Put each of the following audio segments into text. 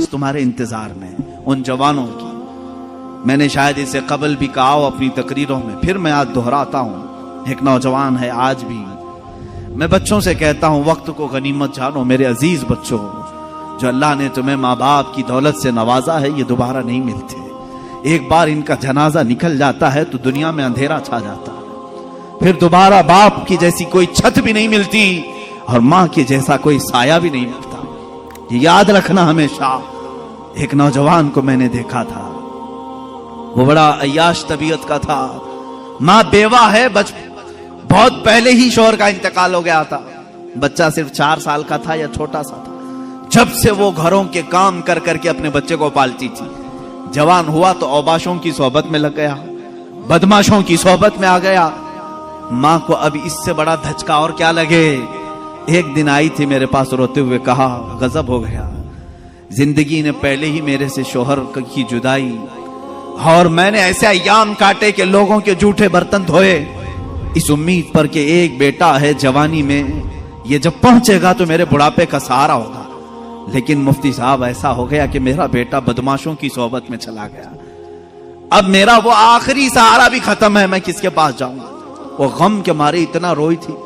आज तुम्हारे इंतजार में उन जवानों की। मैंने शायद इसे कबल भी कहा हो अपनी तकरीरों में, फिर मैं आज दोहराता हूं। एक नौजवान है आज भी। मैं बच्चों से कहता हूं, वक्त को गनीमत जानो मेरे अजीज बच्चों। जो अल्लाह ने तुम्हें माँ बाप की दौलत से नवाजा है, ये दोबारा नहीं मिलते। एक बार इनका जनाजा निकल जाता है तो दुनिया में अंधेरा छा जाता है। फिर दोबारा बाप की जैसी कोई छत भी नहीं मिलती और माँ के जैसा कोई साया भी नहीं मिलता। ये याद रखना हमेशा। एक नौजवान को मैंने देखा था, वो बड़ा अय्याश तबीयत का था। माँ बेवा है, बहुत पहले ही शौहर का इंतकाल हो गया था। बच्चा सिर्फ 4 साल का था या छोटा सा था। जब से वो घरों के काम कर करके अपने बच्चे को पालती थी। जवान हुआ तो औबाशों की सोहबत में लग गया, बदमाशों की सोहबत में आ गया। माँ को अब इससे बड़ा धचका और क्या लगे। एक दिन आई थी मेरे पास रोते हुए, कहा गजब हो गया, जिंदगी ने पहले ही मेरे से शोहर की जुदाई, और मैंने ऐसे अय्याम काटे कि लोगों के जूठे बर्तन धोए इस उम्मीद पर कि एक बेटा है जवानी में, ये जब पहुंचेगा तो मेरे बुढ़ापे का सहारा होगा। लेकिन मुफ्ती साहब ऐसा हो गया कि मेरा बेटा बदमाशों की सोहबत में चला गया। अब मेरा वो आखिरी सहारा भी खत्म है, मैं किसके पास जाऊंगा। वो गम के मारे इतना रोई थी।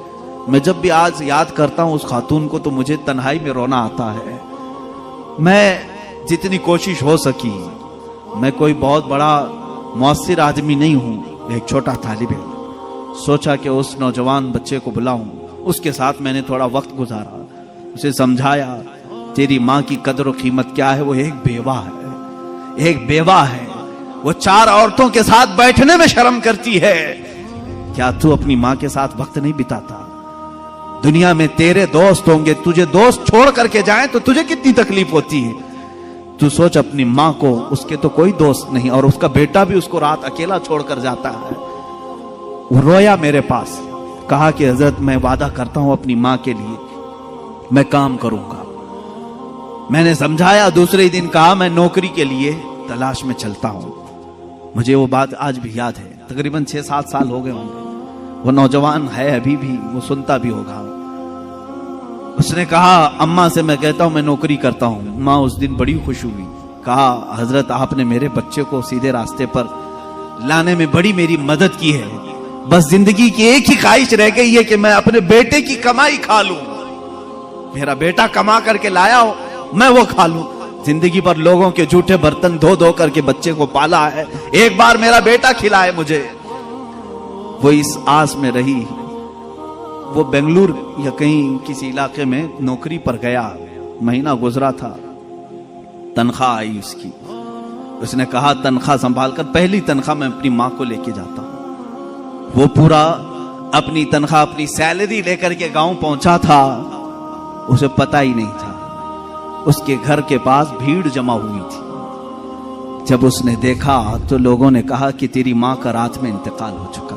मैं जब भी आज याद करता हूं उस खातून को तो मुझे तन्हाई में रोना आता है। मैं जितनी कोशिश हो सकी, मैं कोई बहुत बड़ा मुअस्सिर आदमी नहीं हूं, एक छोटा तालिब इल्म। सोचा कि उस नौजवान बच्चे को बुलाऊं, उसके साथ मैंने थोड़ा वक्त गुजारा, उसे समझाया तेरी माँ की कदर और कीमत क्या है। वो एक बेवा है, एक बेवा है। वो 4 औरतों के साथ बैठने में शर्म करती है। क्या तू अपनी माँ के साथ वक्त नहीं बिताता? दुनिया में तेरे दोस्त होंगे, तुझे दोस्त छोड़ करके जाएं तो तुझे कितनी तकलीफ होती है। तू सोच अपनी माँ को, उसके तो कोई दोस्त नहीं और उसका बेटा भी उसको रात अकेला छोड़कर जाता है। वो रोया मेरे पास, कहा कि हजरत मैं वादा करता हूं अपनी माँ के लिए मैं काम करूंगा। मैंने समझाया। दूसरे दिन कहा मैं नौकरी के लिए तलाश में चलता हूं। मुझे वो बात आज भी याद है, तकरीबन 6-7 साल हो गए होंगे। वो नौजवान है अभी भी, वो सुनता भी होगा। उसने कहा अम्मा से मैं कहता हूं मैं नौकरी करता हूं। माँ उस दिन बड़ी खुश हुई, कहा हजरत आपने मेरे बच्चे को सीधे रास्ते पर लाने में बड़ी मेरी मदद की है। बस जिंदगी की एक ही ख्वाहिश रह गई है कि मैं अपने बेटे की कमाई खा लूं। मेरा बेटा कमा करके लाया हो, मैं वो खा लूं। जिंदगी पर लोगों के जूठे बर्तन धो धो करके बच्चे को पाला है, एक बार मेरा बेटा खिलाए मुझे। वो इस आस में रही। वो बेंगलुरु या कहीं किसी इलाके में नौकरी पर गया, महीना गुजरा था, तनख्वाह आई उसकी। उसने कहा तनख्वाह संभाल कर, पहली तनख्वाह मैं अपनी माँ को लेके जाता हूं। वो पूरा अपनी तनख्वाह, अपनी सैलरी लेकर के गांव पहुंचा था। उसे पता ही नहीं था उसके घर के पास भीड़ जमा हुई थी। जब उसने देखा तो लोगों ने कहा कि तेरी माँ का रात में इंतकाल हो चुका।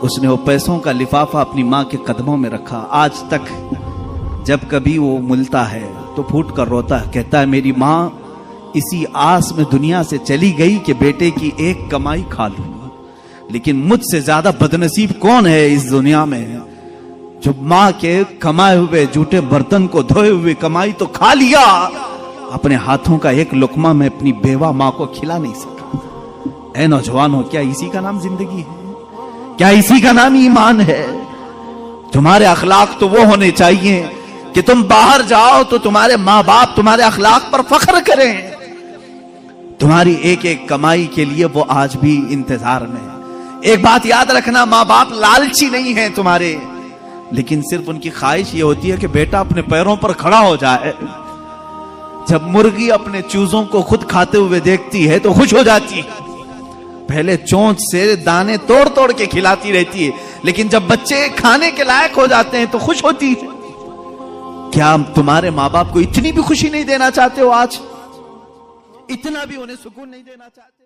उसने वो पैसों का लिफाफा अपनी माँ के कदमों में रखा। आज तक जब कभी वो मिलता है तो फूट कर रोता है, कहता है मेरी माँ इसी आस में दुनिया से चली गई कि बेटे की एक कमाई खा लूं। लेकिन मुझसे ज्यादा बदनसीब कौन है इस दुनिया में, जो माँ के कमाए हुए जूठे बर्तन को धोए हुए कमाई तो खा लिया, अपने हाथों का एक लुकमा में अपनी बेवा माँ को खिला नहीं सका। ऐ नौजवानों, क्या इसी का नाम जिंदगी है? क्या इसी का नाम ईमान है? तुम्हारे अखलाक तो वो होने चाहिए कि तुम बाहर जाओ तो तुम्हारे माँ बाप तुम्हारे अखलाक पर फख्र करें। तुम्हारी एक एक कमाई के लिए वो आज भी इंतजार में है। एक बात याद रखना, माँ बाप लालची नहीं है तुम्हारे, लेकिन सिर्फ उनकी ख्वाहिश ये होती है कि बेटा अपने पैरों पर खड़ा हो जाए। जब मुर्गी अपने चूजों को खुद खाते हुए देखती है तो खुश हो जाती है। पहले चोंच से दाने तोड़ तोड़ के खिलाती रहती है, लेकिन जब बच्चे खाने के लायक हो जाते हैं तो खुश होती है। क्या तुम्हारे माँ बाप को इतनी भी खुशी नहीं देना चाहते हो? आज इतना भी उन्हें सुकून नहीं देना चाहते?